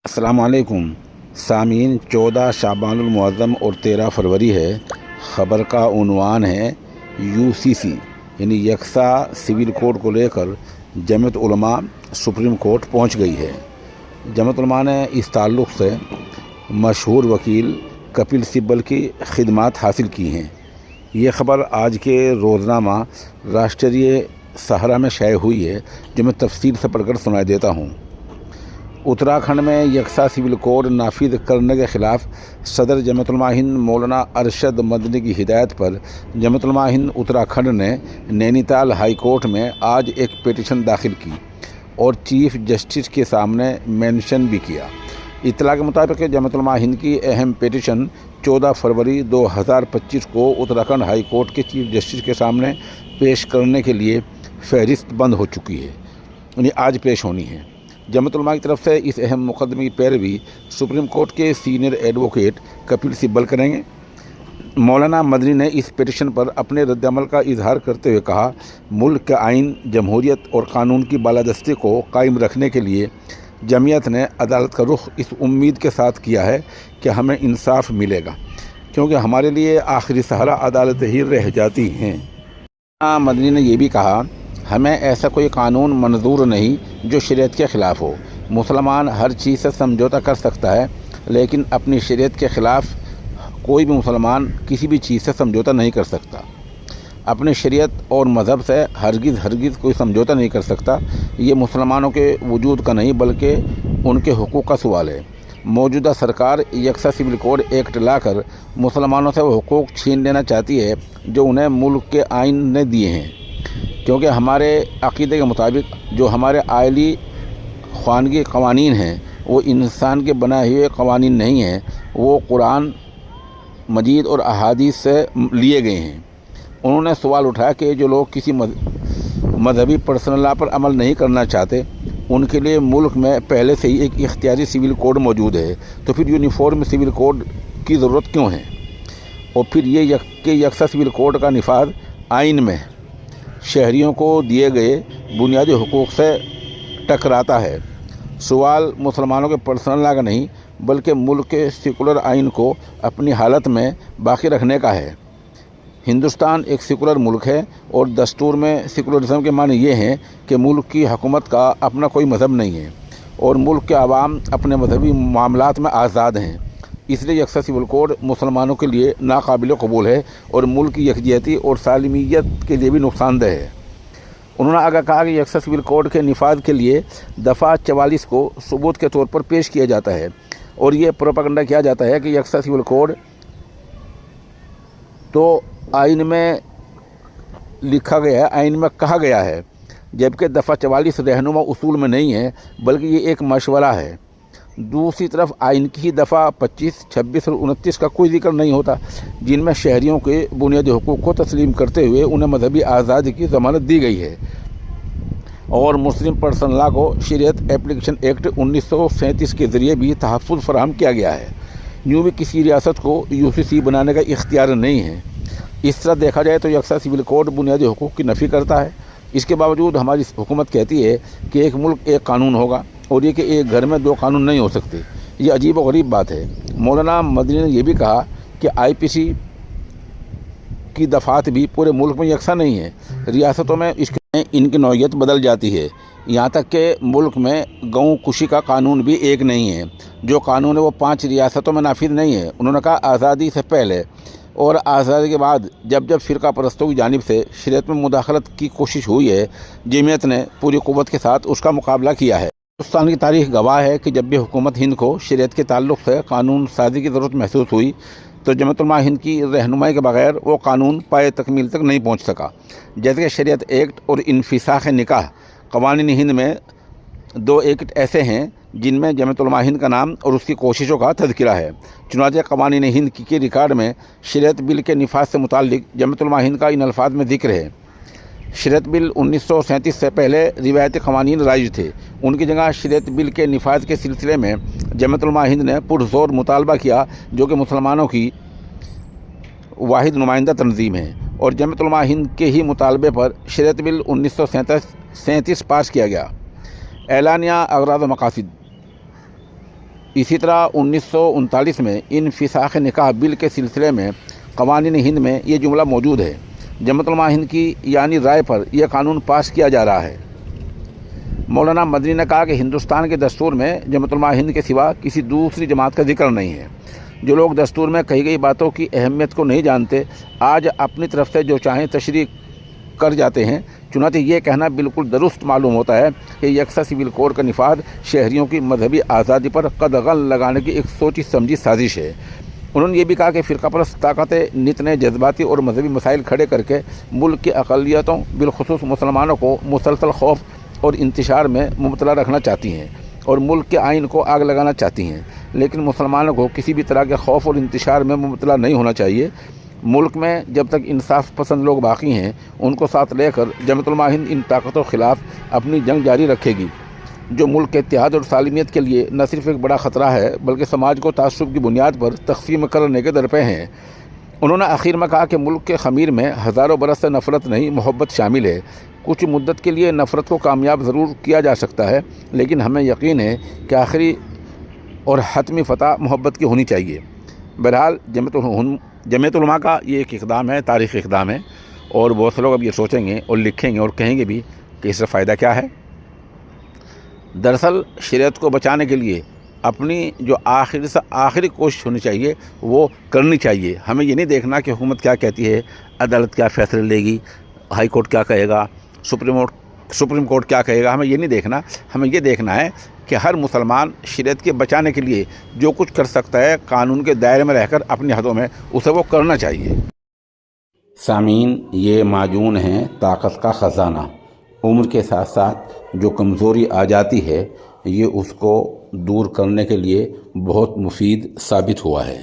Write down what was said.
अस्सलाम वालेकुम सामीन। 14 शाबान मुअज़्ज़म और 13 फरवरी है। ख़बर का उन्वान है यूसीसी यानी यकसा सिविल कोड को लेकर जमीयत उलमा सुप्रीम कोर्ट पहुंच गई है। जमीयत उलमा ने इस ताल्लुक़ से मशहूर वकील कपिल सिब्बल की खिदमात हासिल की हैं। ये ख़बर आज के रोज़नामा राष्ट्रीय सहारा में शाये हुई है, जो मैं तफसील से पढ़कर सुनाई देता हूँ। उत्तराखंड में यकसा सिविल कोड नाफिज करने के ख़िलाफ़ सदर जमीयत उलमा हिंद मौलाना अरशद मदनी की हिदायत पर जमीयत उलमा हिंद उत्तराखंड ने नैनीताल हाई कोर्ट में आज एक पिटीशन दाखिल की और चीफ जस्टिस के सामने मेंशन भी किया। इत्तला के मुताबिक जमीयत उलमा हिंद की अहम पिटीशन 14 फरवरी 2025 को उत्तराखंड हाई कोर्ट के चीफ जस्टिस के सामने पेश करने के लिए फहरिस्त बंद हो चुकी है, यानी आज पेश होनी है। जमीयत उलमा की तरफ से इस अहम मुकदमे की पैरवी सुप्रीम कोर्ट के सीनियर एडवोकेट कपिल सिब्बल करेंगे। मौलाना मदनी ने इस पिटीशन पर अपने रद्दअमल का इजहार करते हुए कहा, मुल्क के आइन, जमहूरियत और कानून की बालादस्ती को कायम रखने के लिए जमीयत ने अदालत का रुख इस उम्मीद के साथ किया है कि हमें इंसाफ मिलेगा, क्योंकि हमारे लिए आखिरी सहारा अदालत ही रह जाती हैं। मदनी ने यह भी कहा, हमें ऐसा कोई कानून मंजूर नहीं जो शरीयत के ख़िलाफ़ हो। मुसलमान हर चीज़ से समझौता कर सकता है, लेकिन अपनी शरीयत के ख़िलाफ़ कोई भी मुसलमान किसी भी चीज़ से समझौता नहीं कर सकता। अपनी शरीयत और मज़हब से हरगिज़ कोई समझौता नहीं कर सकता। ये मुसलमानों के वजूद का नहीं बल्कि उनके हुकूक़ का सवाल है। मौजूदा सरकार यकसा सिविल कोड एक्ट लाकर मुसलमानों से वो हुकूक़ छीन लेना चाहती है जो उन्हें मुल्क के आइन ने दिए हैं, क्योंकि हमारे अक़ीदे के मुताबिक जो हमारे आइली ख़ानगी क़वानीन हैं वो इंसान के बनाए हुए क़वानीन नहीं हैं, वो कुरान मजीद और अहादीस से लिए गए हैं। उन्होंने सवाल उठाया कि जो लोग किसी मजहबी पर्सनल लॉ पर अमल नहीं करना चाहते, उनके लिए मुल्क में पहले से ही एक इख्तियारी सिविल कोड मौजूद है, तो फिर यूनिफॉर्म सिविल कोड की ज़रूरत क्यों है? और फिर ये यकसा सिविल कोड का निफाज आइन में शहरियों को दिए गए बुनियादी हुकूक़ से टकराता है। सवाल मुसलमानों के पर्सनल लॉ का नहीं बल्कि मुल्क के सेकुलर आइन को अपनी हालत में बाकी रखने का है। हिंदुस्तान एक सेकुलर मुल्क है और दस्तूर में सेकुलरिज्म के माने ये हैं कि मुल्क की हुकूमत का अपना कोई मज़हब नहीं है और मुल्क के आवाम अपने मजहबी मामलात में आज़ाद हैं। इसलिए यकसा सिविल कोड मुसलमानों के लिए नाकाबिल कबूल है और मुल्क की यकजहती और सालिमियत के लिए भी नुकसानदेह है। उन्होंने आगे कहा कि यकसा सिविल कोड के निफाज के लिए दफ़ा 44 को सबूत के तौर पर पेश किया जाता है और ये प्रोपेगेंडा किया जाता है कि यकसा सिविल कोड तो आइन में लिखा गया है, आइन में कहा गया है, जबकि दफ़ा 44 रहनुमा उसूल में नहीं है बल्कि ये एक मशवरा है। दूसरी तरफ आइन की दफ़ा 25, 26 और 29 का कोई जिक्र नहीं होता, जिनमें शहरियों के बुनियादी हुकूक़ को तस्लीम करते हुए उन्हें मजहबी आज़ादी की ज़मानत दी गई है और मुस्लिम पर्सनल लॉ को शरीयत एप्लीकेशन एक्ट 1937 के ज़रिए भी तहफ़्फ़ुज़ फराहम किया गया है। यूँ भी किसी रियासत को यूसीसी बनाने का इख्तियार नहीं है। इस तरह देखा जाए तो यकसा सिविल कोड बुनियादी हुकूक़ की नफ़ी करता है। इसके बावजूद हमारी हुकूमत कहती है कि एक मुल्क एक कानून होगा और ये कि एक घर में 2 कानून नहीं हो सकते। ये अजीब और गरीब बात है। मौलाना मदनी ने यह भी कहा कि आईपीसी की दफ़ात भी पूरे मुल्क में यकसा नहीं है। रियासतों में इनकी नौइयत बदल जाती है। यहाँ तक कि मुल्क में गऊ कुशी का कानून भी एक नहीं है। जो कानून है वो 5 रियासतों में नाफिज नहीं है। उन्होंने कहा, आज़ादी से पहले और आज़ादी के बाद जब फिरका परस्तों की जानिब से शरीयत में मुदाखलत की कोशिश हुई है, जमीयत ने पूरी क़ुव्वत के साथ उसका मुकाबला किया है। हिंदुस्तान की तारीख़ गवाह है कि जब भी हुकूमत हिंद को शरीयत के ताल्लुक़ से कानून साज़ी की ज़रूरत महसूस हुई तो जमीयत उलमा हिंद की रहनुमाई के बगैर वो कानून पाए तकमील तक नहीं पहुँच सका। जैसे कि शरीयत एक्ट और इंफिसाख़ निकाह क़वानीन हिंद में 2 एक्ट ऐसे हैं जिनमें जमीयत उलमा हिंद का नाम और उसकी कोशिशों का तज़किरा है। चुनांचे क़वानीन हिंद के रिकॉर्ड में शरीयत बिल के निफाज से मुताल्लिक़ जमीयत उलमा हिंद का इन अल्फाज में ज़िक्र है। शरीयत बिल 1937 से पहले रिवायती क़वानीन राइज थे। उनकी जगह शरीयत बिल के निफाज के सिलसिले में जमीयत उलमा हिंद ने पुरज़ोर मुतालबा किया, जो कि मुसलमानों की वाहिद नुमाइंदा तंजीम है, और जमीयत उलमा हिंद के ही मुतालबे पर शरीयत बिल 1937 पास किया गया। एलानिया अगराज़ व मकासिद اسی طرح 1939 میں انفساخ نکاح بل کے سلسلے میں قوانین ہند میں یہ جملہ موجود ہے۔ جمعیت علماء ہند کی یعنی رائے پر یہ قانون پاس کیا جا رہا ہے۔ مولانا مدنی نے کہا کہ ہندوستان کے دستور میں جمعیت علماء ہند کے سوا کسی دوسری جماعت کا ذکر نہیں ہے۔ جو لوگ دستور میں کہی گئی باتوں کی اہمیت کو نہیں جانتے، آج اپنی طرف سے جو چاہیں تشریح کر جاتے ہیں۔ چنانچہ یہ کہنا بالکل درست معلوم ہوتا ہے کہ یکساں سول کوڈ کا نفاذ شہریوں کی مذہبی آزادی پر قدغن لگانے کی ایک سوچی سمجھی سازش ہے۔ انہوں نے یہ بھی کہا کہ فرقہ پرست طاقتیں نت نئے جذباتی اور مذہبی مسائل کھڑے کر کے ملک کی اقلیتوں بالخصوص مسلمانوں کو مسلسل خوف اور انتشار میں مبتلا رکھنا چاہتی ہیں اور ملک کے آئین کو آگ لگانا چاہتی ہیں، لیکن مسلمانوں کو کسی بھی طرح کے خوف اور انتشار میں مبتلا نہیں ہونا چاہیے۔ ملک میں جب تک انصاف پسند لوگ باقی ہیں، ان کو ساتھ لے کر جمعیت علماء ہند ان طاقتوں کے خلاف اپنی جنگ جاری رکھے گی، جو ملک کے اتحاد اور سالمیت کے لیے نہ صرف ایک بڑا خطرہ ہے بلکہ سماج کو تعصب کی بنیاد پر تقسیم کرنے کے درپے ہیں۔ انہوں نے آخر میں کہا کہ ملک کے خمیر میں ہزاروں برس سے نفرت نہیں، محبت شامل ہے۔ کچھ مدت کے لیے نفرت کو کامیاب ضرور کیا جا سکتا ہے، لیکن ہمیں یقین ہے کہ آخری اور حتمی فتح محبت کی ہونی چاہیے۔ بہرحال جمعیت علماء کا یہ ایک اقدام ہے، تاریخی اقدام ہے، اور بہت سے لوگ اب یہ سوچیں گے اور لکھیں گے اور کہیں گے بھی کہ اس سے فائدہ کیا ہے۔ دراصل شریعت کو بچانے کے لیے اپنی جو آخری سے آخری کوشش ہونی چاہیے وہ کرنی چاہیے۔ ہمیں یہ نہیں دیکھنا کہ حکومت کیا کہتی ہے، عدالت کیا فیصلے لے گی، ہائی کورٹ کیا کہے گا، سپریم کورٹ کیا کہے گا، ہمیں یہ نہیں دیکھنا۔ ہمیں یہ دیکھنا ہے کہ ہر مسلمان شریعت کے بچانے کے لیے جو کچھ کر سکتا ہے قانون کے دائرے میں رہ کر اپنی حدوں میں، اسے وہ کرنا چاہیے۔ سامعین، یہ معجون ہے طاقت کا خزانہ۔ عمر کے ساتھ ساتھ جو کمزوری آ جاتی ہے، یہ اس کو دور کرنے کے لیے بہت مفید ثابت ہوا ہے۔